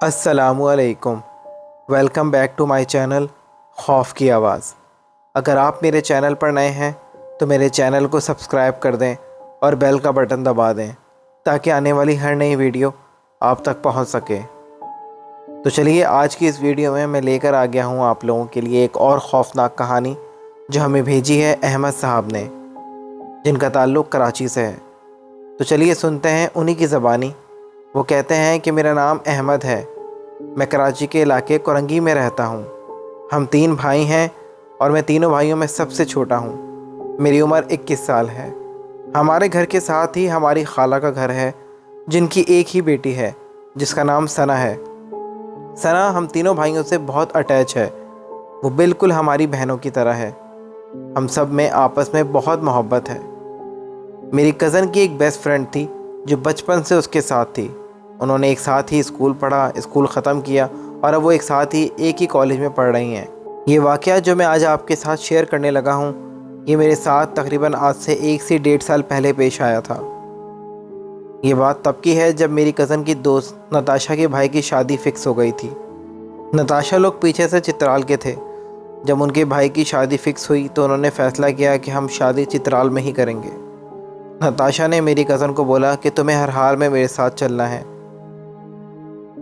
अस्सलामुअलैकुम। Welcome back to my channel खौफ की आवाज़। अगर आप मेरे चैनल पर नए हैं तो मेरे चैनल को सब्सक्राइब कर दें और बेल का बटन दबा दें ताकि आने वाली हर नई वीडियो आप तक पहुंच सके। तो चलिए, आज की इस वीडियो में मैं लेकर आ गया हूं आप लोगों के लिए एक और ख़ौफनाक कहानी जो हमें भेजी है अहमद साहब ने, जिनका ताल्लुक़ कराची से है। तो चलिए सुनते हैं उन्हीं की ज़बानी। वो कहते हैं कि मेरा नाम अहमद है, मैं कराची के इलाके कोरंगी में रहता हूँ। हम 3 भाई हैं और मैं तीनों भाइयों में सबसे छोटा हूँ। मेरी उम्र 21 साल है। हमारे घर के साथ ही हमारी खाला का घर है, जिनकी एक ही बेटी है जिसका नाम सना है। सना हम तीनों भाइयों से बहुत अटैच है। वो बिल्कुल हमारी बहनों की तरह है। हम सब में आपस में बहुत मोहब्बत है। मेरी कज़न की एक बेस्ट फ्रेंड थी जो बचपन से उसके साथ थी। उन्होंने एक साथ ही स्कूल पढ़ा, स्कूल ख़त्म किया और अब वो एक साथ ही एक ही कॉलेज में पढ़ रही हैं। ये वाक़या जो मैं आज आपके साथ शेयर करने लगा हूँ, ये मेरे साथ तकरीबन आज से 1 से 1.5 साल पहले पेश आया था। ये बात तब की है जब मेरी कज़न की दोस्त नताशा के भाई की शादी फ़िक्स हो गई थी। नताशा लोग पीछे से चित्राल के थे। जब उनके भाई की शादी फ़िक्स हुई तो उन्होंने फ़ैसला किया कि हम शादी चित्राल में ही करेंगे। नताशा ने मेरी कज़न को बोला कि तुम्हें हर हाल में मेरे साथ चलना है,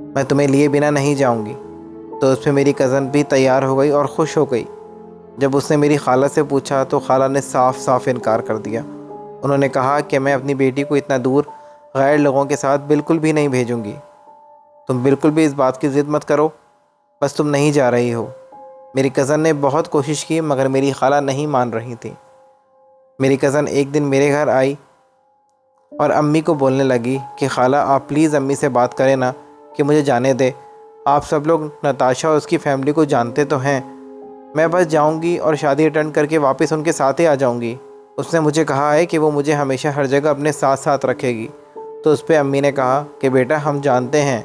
मैं तुम्हें लिए बिना नहीं जाऊंगी। तो उस पर मेरी कज़न भी तैयार हो गई और ख़ुश हो गई। जब उसने मेरी खाला से पूछा तो खाला ने साफ साफ इनकार कर दिया। उन्होंने कहा कि मैं अपनी बेटी को इतना दूर गैर लोगों के साथ बिल्कुल भी नहीं भेजूंगी। तुम बिल्कुल भी इस बात की ज़िद मत करो, बस तुम नहीं जा रही हो। मेरी कज़न ने बहुत कोशिश की मगर मेरी खाला नहीं मान रही थी। मेरी कज़न एक दिन मेरे घर आई और अम्मी को बोलने लगी कि खाला आप प्लीज़ अम्मी से बात करें ना कि मुझे जाने दे। आप सब लोग नताशा और उसकी फ़ैमिली को जानते तो हैं। मैं बस जाऊंगी और शादी अटेंड करके वापस उनके साथ ही आ जाऊंगी। उसने मुझे कहा है कि वो मुझे हमेशा हर जगह अपने साथ साथ रखेगी। तो उस पर अम्मी ने कहा कि बेटा हम जानते हैं,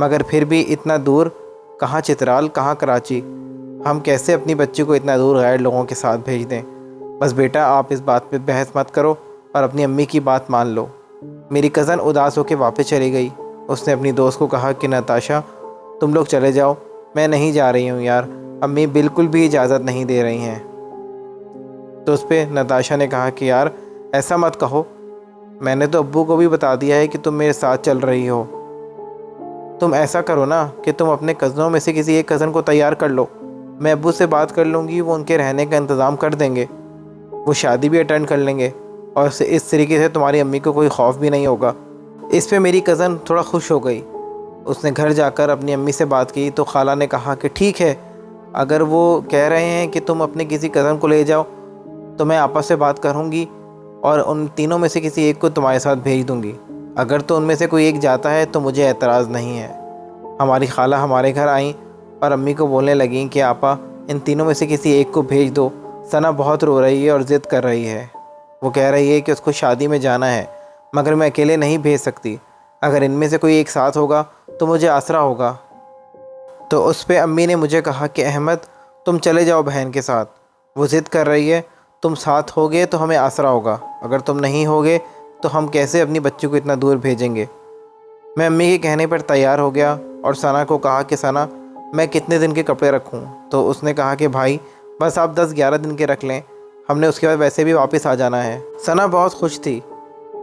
मगर फिर भी इतना दूर, कहाँ चित्राल कहाँ कराची, हम कैसे अपनी बच्ची को इतना दूर गैर लोगों के साथ भेज दें। बस बेटा आप इस बात पे बहस मत करो और अपनी अम्मी की बात मान लो। मेरी कज़न उदास होकर वापस चली गई। उसने अपनी दोस्त को कहा कि नताशा तुम लोग चले जाओ, मैं नहीं जा रही हूँ यार, अम्मी बिल्कुल भी इजाज़त नहीं दे रही हैं। तो उस पर नताशा ने कहा कि यार ऐसा मत कहो, मैंने तो अब्बू को भी बता दिया है कि तुम मेरे साथ चल रही हो। तुम ऐसा करो ना कि तुम अपने कज़नों में से किसी एक कज़न को तैयार कर लो, मैं अब्बू से बात कर लूँगी, वो उनके रहने का इंतज़ाम कर देंगे, वो शादी भी अटेंड कर लेंगे और इस तरीके से तुम्हारी अम्मी को कोई खौफ भी नहीं होगा। इस पे मेरी कज़न थोड़ा खुश हो गई। उसने घर जाकर अपनी अम्मी से बात की तो खाला ने कहा कि ठीक है, अगर वो कह रहे हैं कि तुम अपने किसी कज़न को ले जाओ तो मैं आपस से बात करूँगी और उन तीनों में से किसी एक को तुम्हारे साथ भेज दूँगी। अगर तो उनमें से कोई एक जाता है तो मुझे एतराज़ नहीं है। हमारी खाला हमारे घर आईं और अम्मी को बोलने लगीं कि आपा इन तीनों में से किसी एक को भेज दो, सना बहुत रो रही है और ज़िद कर रही है। वो कह रही है कि उसको शादी में जाना है, मगर मैं अकेले नहीं भेज सकती। अगर इनमें से कोई एक साथ होगा तो मुझे आसरा होगा। तो उस पे अम्मी ने मुझे कहा कि अहमद तुम चले जाओ बहन के साथ, वो ज़िद कर रही है, तुम साथ होगे तो हमें आसरा होगा, अगर तुम नहीं होगे तो हम कैसे अपनी बच्ची को इतना दूर भेजेंगे। मैं अम्मी के कहने पर तैयार हो गया और सना को कहा कि सना मैं कितने दिन के कपड़े रखूं। तो उसने कहा कि भाई बस आप 10-11 दिन के रख लें, हमने उसके बाद वैसे भी वापस आ जाना है। सना बहुत खुश थी।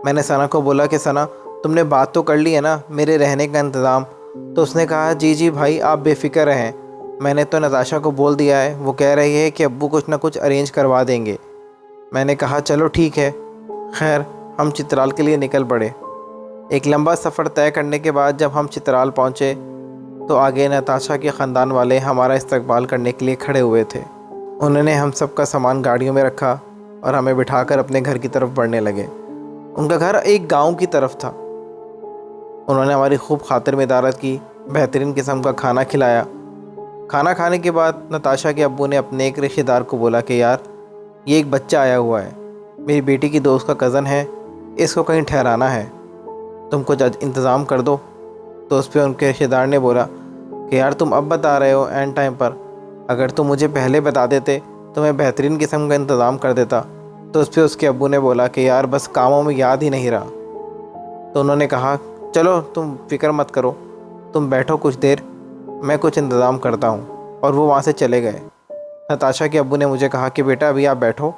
मैंने सना को बोला कि सना तुमने बात तो कर ली है ना मेरे रहने का इंतज़ाम। तो उसने कहा जी जी भाई आप बेफ़िक्र रहें, मैंने तो नताशा को बोल दिया है, वो कह रही है कि अब्बू कुछ ना कुछ अरेंज करवा देंगे। मैंने कहा चलो ठीक है। खैर हम चित्राल के लिए निकल पड़े। एक लंबा सफ़र तय करने के बाद जब हम चित्राल पहुँचे तो आगे नताशा के ख़ानदान वाले हमारा इस्तकबाल करने के लिए खड़े हुए थे। उन्होंने हम सब का सामान गाड़ियों में रखा और हमें बिठाकर अपने घर की तरफ बढ़ने लगे। उनका घर एक गांव की तरफ था। उन्होंने हमारी खूब खातिर में इदारत की, बेहतरीन किस्म का खाना खिलाया। खाना खाने के बाद नताशा के अब्बू ने अपने एक रिश्तेदार को बोला कि यार ये एक बच्चा आया हुआ है, मेरी बेटी की दोस्त का कज़न है, इसको कहीं ठहराना है, तुम कुछ इंतज़ाम कर दो। तो उस पर उनके रिश्तेदार ने बोला कि यार तुम अब बता रहे हो एंड टाइम पर, अगर तुम मुझे पहले बता देते तो मैं बेहतरीन किस्म का इंतज़ाम कर देता। तो उस पर उसके अब्बू ने बोला कि यार बस कामों में याद ही नहीं रहा। तो उन्होंने कहा चलो तुम फ़िक्र मत करो, तुम बैठो कुछ देर, मैं कुछ इंतज़ाम करता हूँ। और वो वहाँ से चले गए। नताशा के अब्बू ने मुझे कहा कि बेटा अभी आप बैठो,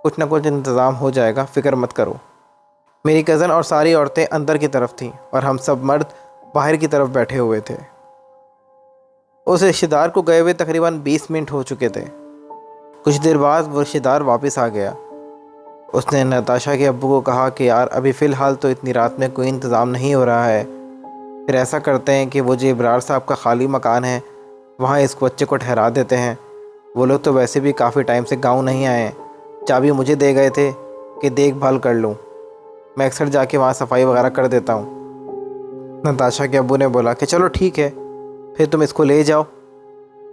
कुछ ना कुछ इंतज़ाम हो जाएगा, फ़िक्र मत करो। मेरी कज़न और सारी औरतें अंदर की तरफ थीं और हम सब मर्द बाहर की तरफ बैठे हुए थे। उस रिश्तेदार को गए हुए तकरीबन 20 मिनट हो चुके थे। कुछ देर बाद वो रिश्तेदार वापस आ गया। उसने नताशा के अब्बू को कहा कि यार अभी फ़िलहाल तो इतनी रात में कोई इंतज़ाम नहीं हो रहा है, फिर ऐसा करते हैं कि वो जो इब्रार साहब का खाली मकान है वहाँ इस बच्चे को ठहरा देते हैं। वो लोग तो वैसे भी काफ़ी टाइम से गांव नहीं आए हैं, चाबी मुझे दे गए थे कि देखभाल कर लूँ, मैं अक्सर जाके वहाँ सफाई वगैरह कर देता हूँ। नताशा के अब्बू ने बोला कि चलो ठीक है, फिर तुम इसको ले जाओ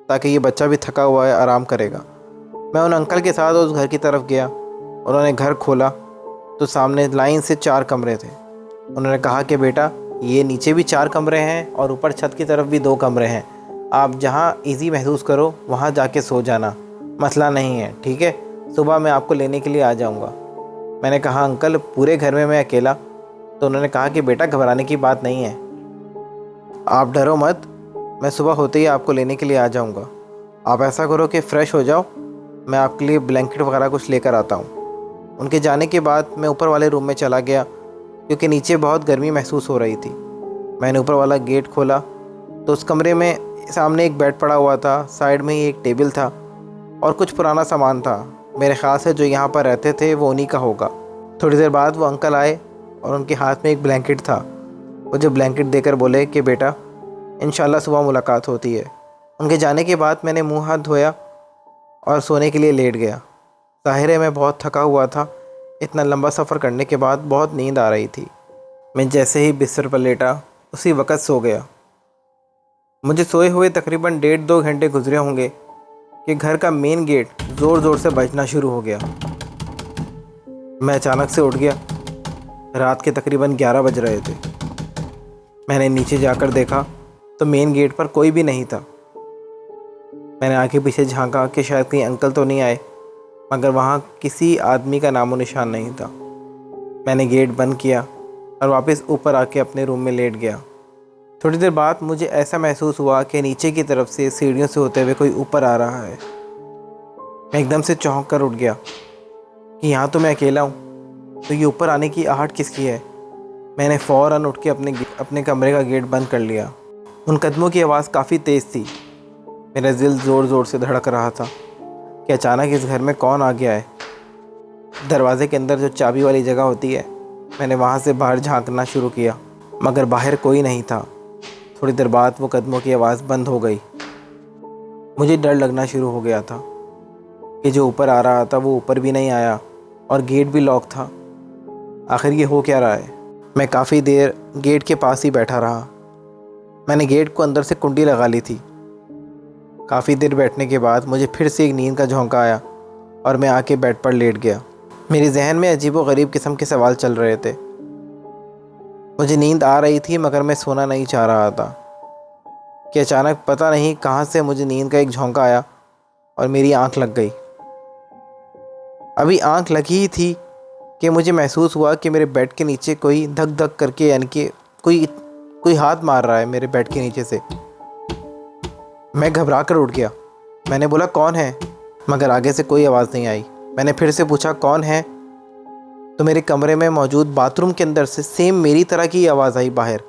ताकि ये बच्चा भी थका हुआ है, आराम करेगा। मैं उन अंकल के साथ उस घर की तरफ गया। उन्होंने घर खोला तो सामने लाइन से 4 कमरे थे। उन्होंने कहा कि बेटा ये नीचे भी 4 कमरे हैं और ऊपर छत की तरफ भी 2 कमरे हैं, आप जहाँ इजी महसूस करो वहाँ जाके सो जाना, मसला नहीं है, ठीक है, सुबह मैं आपको लेने के लिए आ जाऊँगा। मैंने कहा अंकल पूरे घर में मैं अकेला? तो उन्होंने कहा कि बेटा घबराने की बात नहीं है, आप डरो मत, मैं सुबह होते ही आपको लेने के लिए आ जाऊँगा। आप ऐसा करो कि फ़्रेश हो जाओ, मैं आपके लिए ब्लैंकेट वगैरह कुछ लेकर आता हूँ। उनके जाने के बाद मैं ऊपर वाले रूम में चला गया क्योंकि नीचे बहुत गर्मी महसूस हो रही थी। मैंने ऊपर वाला गेट खोला तो उस कमरे में सामने एक बेड पड़ा हुआ था, साइड में ही एक टेबल था और कुछ पुराना सामान था। मेरे ख़्याल से जो यहाँ पर रहते थे वो उन्हीं का होगा। थोड़ी देर बाद वो अंकल आए और उनके हाथ में एक ब्लैंकेट था। मुझे ब्लैंकेट देकर बोले कि बेटा इंशाल्लाह सुबह मुलाकात होती है। उनके जाने के बाद मैंने मुँह हाथ धोया और सोने के लिए लेट गया। ज़ाहिर है मैं बहुत थका हुआ था, इतना लंबा सफ़र करने के बाद बहुत नींद आ रही थी। मैं जैसे ही बिस्तर पर लेटा उसी वक़्त सो गया। मुझे सोए हुए तकरीबन 1.5-2 घंटे गुजरे होंगे कि घर का मेन गेट ज़ोर ज़ोर से बजना शुरू हो गया। मैं अचानक से उठ गया। रात के तकरीबन 11 बज रहे थे। मैंने नीचे जाकर देखा तो मेन गेट पर कोई भी नहीं था। मैंने आगे पीछे झांका कि शायद कहीं अंकल तो नहीं आए, मगर वहाँ किसी आदमी का नामो निशान नहीं था। मैंने गेट बंद किया और वापस ऊपर आके अपने रूम में लेट गया। थोड़ी देर बाद मुझे ऐसा महसूस हुआ कि नीचे की तरफ से सीढ़ियों से होते हुए कोई ऊपर आ रहा है। मैं एकदम से चौंक कर उठ गया कि यहाँ तो मैं अकेला हूँ, तो ये ऊपर आने की आहट किसकी है। मैंने फ़ौरन उठ के अपने कमरे का गेट बंद कर लिया। उन कदमों की आवाज़ काफ़ी तेज़ थी। मेरा दिल ज़ोर ज़ोर से धड़क रहा था कि अचानक इस घर में कौन आ गया है। दरवाज़े के अंदर जो चाबी वाली जगह होती है, मैंने वहाँ से बाहर झांकना शुरू किया, मगर बाहर कोई नहीं था। थोड़ी देर बाद वो कदमों की आवाज़ बंद हो गई। मुझे डर लगना शुरू हो गया था कि जो ऊपर आ रहा था वो ऊपर भी नहीं आया और गेट भी लॉक था। आखिर ये हो क्या रहा है। मैं काफ़ी देर गेट के पास ही बैठा रहा। मैंने गेट को अंदर से कुंडी लगा ली थी। काफ़ी देर बैठने के बाद मुझे फिर से एक नींद का झोंका आया और मैं आके बेड पर लेट गया। मेरे जहन में अजीबो-गरीब किस्म के सवाल चल रहे थे। मुझे नींद आ रही थी मगर मैं सोना नहीं चाह रहा था कि अचानक पता नहीं कहाँ से मुझे नींद का एक झोंका आया और मेरी आंख लग गई। अभी आंख लगी ही थी कि मुझे महसूस हुआ कि मेरे बेड के नीचे कोई धक धक करके, यानी कि कोई हाथ मार रहा है मेरे बेड के नीचे से। मैं घबरा कर उठ गया। मैंने बोला कौन है, मगर आगे से कोई आवाज़ नहीं आई। मैंने फिर से पूछा कौन है, तो मेरे कमरे में मौजूद बाथरूम के अंदर से सेम मेरी तरह की आवाज़ आई बाहर।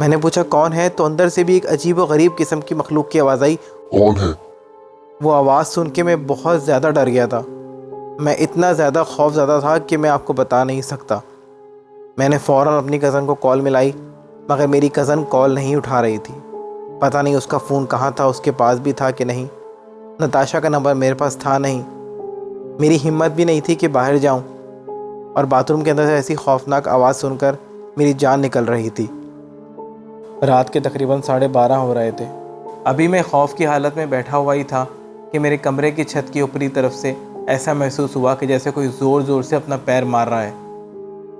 मैंने पूछा कौन है, तो अंदर से भी एक अजीब व गरीब किस्म की मखलूक की आवाज़ आई, कौन है। वो आवाज़ सुन के मैं बहुत ज़्यादा डर गया था। मैं इतना ज़्यादा खौफज़दा था कि मैं आपको बता नहीं सकता। मैंने फ़ौरन अपनी कज़न को कॉल मिलाई, मगर मेरी कज़न कॉल नहीं उठा रही थी। पता नहीं उसका फ़ोन कहाँ था, उसके पास भी था कि नहीं। नताशा का नंबर मेरे पास था नहीं। मेरी हिम्मत भी नहीं थी कि बाहर जाऊं, और बाथरूम के अंदर से ऐसी खौफनाक आवाज़ सुनकर मेरी जान निकल रही थी। रात के तकरीबन 12:30 हो रहे थे। अभी मैं खौफ की हालत में बैठा हुआ ही था कि मेरे कमरे की छत की ऊपरी तरफ से ऐसा महसूस हुआ कि जैसे कोई ज़ोर ज़ोर से अपना पैर मार रहा है।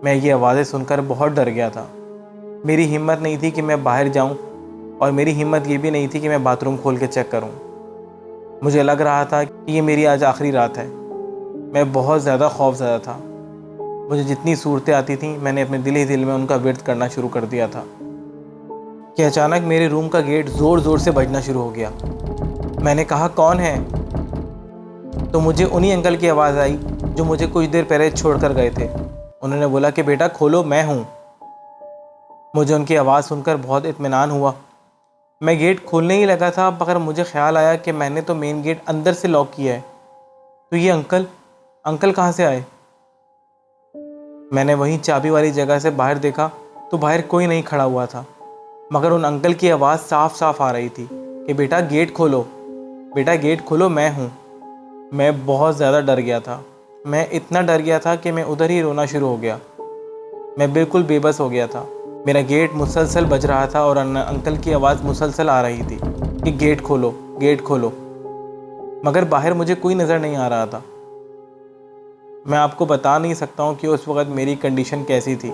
मैं ये आवाज़ें सुनकर बहुत डर गया था। मेरी हिम्मत नहीं थी कि मैं बाहर जाऊं, और मेरी हिम्मत ये भी नहीं थी कि मैं बाथरूम खोल के चेक करूं। मुझे लग रहा था कि ये मेरी आज आखिरी रात है। मैं बहुत ज़्यादा खौफज़दा था। मुझे जितनी सूरतें आती थीं मैंने अपने दिल ही दिल में उनका विर्द करना शुरू कर दिया था। कि अचानक मेरे रूम का गेट ज़ोर ज़ोर से बजना शुरू हो गया। मैंने कहा, कौन है? तो मुझे उन्हीं अंकल की आवाज़ आई जो मुझे कुछ देर पहले छोड़ कर गए थे। उन्होंने बोला कि बेटा खोलो, मैं हूँ। मुझे उनकी आवाज़ सुनकर बहुत इत्मीनान हुआ। मैं गेट खोलने ही लगा था, मगर मुझे ख्याल आया कि मैंने तो मेन गेट अंदर से लॉक किया है, तो ये अंकल कहाँ से आए? मैंने वहीं चाबी वाली जगह से बाहर देखा तो बाहर कोई नहीं खड़ा हुआ था, मगर उन अंकल की आवाज़ साफ साफ आ रही थी कि बेटा गेट खोलो, बेटा गेट खोलो, मैं हूँ। मैं बहुत ज़्यादा डर गया था। मैं इतना डर गया था कि मैं उधर ही रोना शुरू हो गया। मैं बिल्कुल बेबस हो गया था। मेरा गेट मुसलसल बज रहा था और अंकल की आवाज़ मुसलसल आ रही थी कि गेट खोलो, गेट खोलो, मगर बाहर मुझे कोई नज़र नहीं आ रहा था। मैं आपको बता नहीं सकता हूँ कि उस वक़्त मेरी कंडीशन कैसी थी।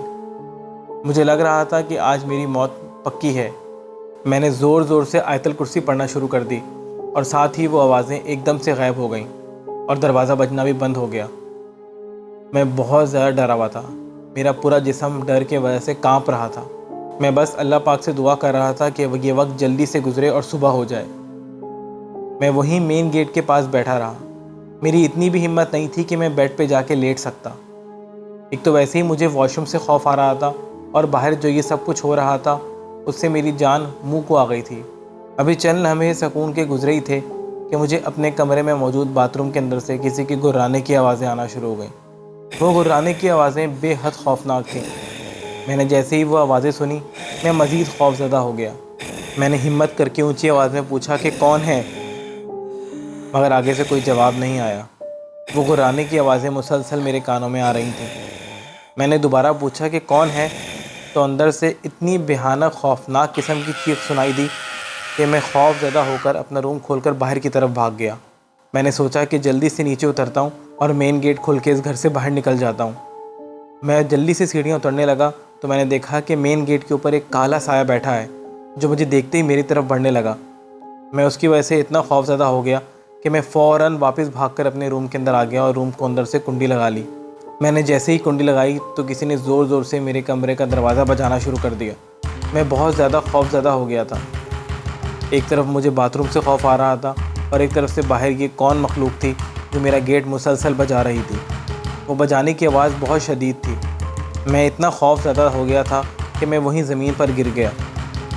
मुझे लग रहा था कि आज मेरी मौत पक्की है। मैंने ज़ोर ज़ोर से आयतल कुर्सी पढ़ना शुरू कर दी और साथ ही वो आवाज़ें एकदम से गायब हो गईं और दरवाज़ा बजना भी बंद हो गया। मैं बहुत ज़्यादा डरा हुआ था। मेरा पूरा जिस्म डर के वजह से कांप रहा था। मैं बस अल्लाह पाक से दुआ कर रहा था कि ये वक्त जल्दी से गुजरे और सुबह हो जाए। मैं वहीं मेन गेट के पास बैठा रहा। मेरी इतनी भी हिम्मत नहीं थी कि मैं बेड पे जाके लेट सकता। एक तो वैसे ही मुझे वॉशरूम से खौफ आ रहा था और बाहर जो ये सब कुछ हो रहा था उससे मेरी जान मुंह को आ गई थी। अभी चंद लम्हे सुकून के गुजरे ही थे कि मुझे अपने कमरे में मौजूद बाथरूम के अंदर से किसी की गुर्राने की आवाज़ें आना शुरू हो गईं। वो गुर्राने की आवाज़ें बेहद खौफनाक थीं। मैंने जैसे ही वो आवाज़ें सुनी, मैं मज़ीद खौफज़दा हो गया। मैंने हिम्मत करके ऊंची आवाज़ में पूछा कि कौन है, मगर आगे से कोई जवाब नहीं आया। वो गुर्राने की आवाज़ें मुसलसल मेरे कानों में आ रही थीं। मैंने दोबारा पूछा कि कौन है, तो अंदर से इतनी भयानक खौफनाक किस्म की चीख सुनाई दी कि मैं खौफज़दा होकर अपना रूम खोलकर बाहर की तरफ भाग गया। मैंने सोचा कि जल्दी से नीचे उतरता हूँ और मेन गेट खोल के इस घर से बाहर निकल जाता हूँ। मैं जल्दी से सीढ़ियाँ उतरने लगा तो मैंने देखा कि मेन गेट के ऊपर एक काला साया बैठा है जो मुझे देखते ही मेरी तरफ बढ़ने लगा। मैं उसकी वजह से इतना खौफज़दा हो गया कि मैं फ़ौरन वापस भागकर अपने रूम के अंदर आ गया और रूम को अंदर से कुंडी लगा ली। मैंने जैसे ही कुंडी लगाई तो किसी ने ज़ोर ज़ोर से मेरे कमरे का दरवाज़ा बजाना शुरू कर दिया। मैं बहुत ज़्यादा खौफज़दा हो गया था। एक तरफ मुझे बाथरूम से खौफ आ रहा था और एक तरफ से बाहर ये कौन मखलूक थी जो मेरा गेट मुसलसल बजा रही थी। वो बजाने की आवाज़ बहुत शदीद थी। मैं इतना खौफज़दा हो गया था कि मैं वहीं ज़मीन पर गिर गया।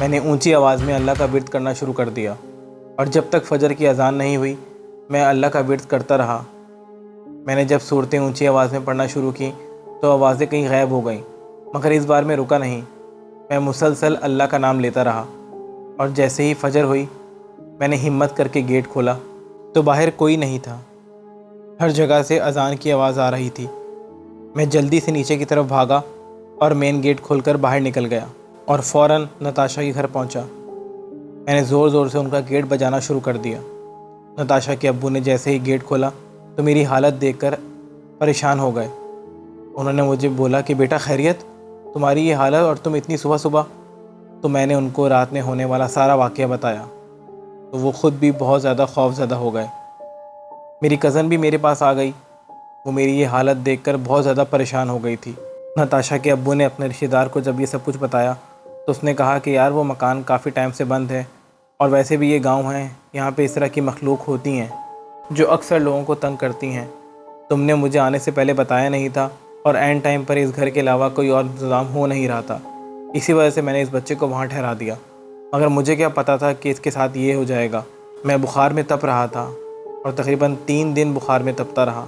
मैंने ऊंची आवाज़ में अल्लाह का विर्द करना शुरू कर दिया और जब तक फ़जर की अज़ान नहीं हुई मैं अल्लाह का विर्द करता रहा। मैंने जब सूरतें ऊंची आवाज़ में पढ़ना शुरू की तो आवाज़ें कहीं गायब हो गईं, मगर इस बार मैं रुका नहीं। मैं मुसलसल अल्लाह का नाम लेता रहा और जैसे ही फ़जर हुई मैंने हिम्मत करके गेट खोला तो बाहर कोई नहीं था। हर जगह से अज़ान की आवाज़ आ रही थी। मैं जल्दी से नीचे की तरफ भागा और मेन गेट खोलकर बाहर निकल गया और फ़ौरन नताशा के घर पहुंचा। मैंने ज़ोर ज़ोर से उनका गेट बजाना शुरू कर दिया। नताशा के अब्बू ने जैसे ही गेट खोला तो मेरी हालत देखकर परेशान हो गए। उन्होंने मुझे बोला कि बेटा खैरियत, तुम्हारी ये हालत और तुम इतनी सुबह सुबह। तो मैंने उनको रात में होने वाला सारा वाक़या बताया तो वो ख़ुद भी बहुत ज़्यादा खौफज़दा हो गए। मेरी कज़न भी मेरे पास आ गई। वो मेरी ये हालत देखकर बहुत ज़्यादा परेशान हो गई थी। नताशा के अब्बू ने अपने रिश्तेदार को जब ये सब कुछ बताया तो उसने कहा कि यार वो मकान काफ़ी टाइम से बंद है और वैसे भी ये गांव है, यहाँ पे इस तरह की मखलूक होती हैं जो अक्सर लोगों को तंग करती हैं। तुमने मुझे आने से पहले बताया नहीं था और एंड टाइम पर इस घर के अलावा कोई और इंतज़ाम हो नहीं रहा था, इसी वजह से मैंने इस बच्चे को वहाँ ठहरा दिया। मगर मुझे क्या पता था कि इसके साथ ये हो जाएगा। मैं बुखार में तप रहा था और तकरीबन 3 दिन बुखार में तपता रहा।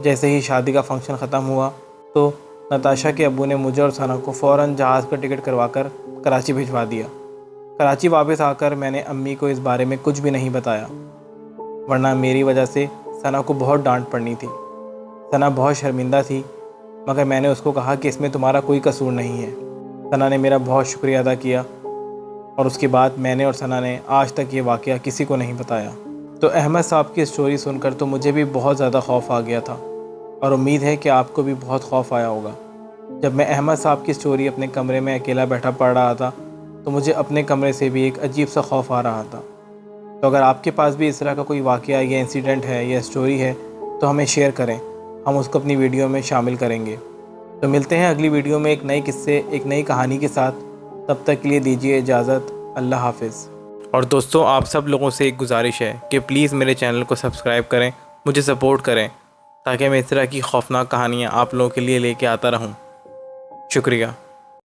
जैसे ही शादी का फंक्शन ख़त्म हुआ तो नताशा के अब्बू ने मुझे और सना को फ़ौरन जहाज़ का टिकट करवाकर कराची भिजवा दिया। कराची वापस आकर मैंने अम्मी को इस बारे में कुछ भी नहीं बताया, वरना मेरी वजह से सना को बहुत डांट पड़नी थी। सना बहुत शर्मिंदा थी, मगर मैंने उसको कहा कि इसमें तुम्हारा कोई कसूर नहीं है। सना ने मेरा बहुत शुक्रिया अदा किया और उसके बाद मैंने और सना ने आज तक ये वाक़या किसी को नहीं बताया। तो अहमद साहब की स्टोरी सुनकर तो मुझे भी बहुत ज़्यादा खौफ आ गया था और उम्मीद है कि आपको भी बहुत खौफ आया होगा। जब मैं अहमद साहब की स्टोरी अपने कमरे में अकेला बैठा पढ़ रहा था तो मुझे अपने कमरे से भी एक अजीब सा खौफ आ रहा था। तो अगर आपके पास भी इस तरह का कोई वाक़या या इंसिडेंट है या स्टोरी है तो हमें शेयर करें, हम उसको अपनी वीडियो में शामिल करेंगे। तो मिलते हैं अगली वीडियो में एक नए किस्से, एक नई कहानी के साथ। तब तक के लिए दीजिए इजाज़त। अल्लाह हाफिज़। और दोस्तों, आप सब लोगों से एक गुजारिश है कि प्लीज़ मेरे चैनल को सब्सक्राइब करें, मुझे सपोर्ट करें, ताकि मैं इस तरह की खौफनाक कहानियाँ आप लोगों के लिए लेके आता रहूँ। शुक्रिया।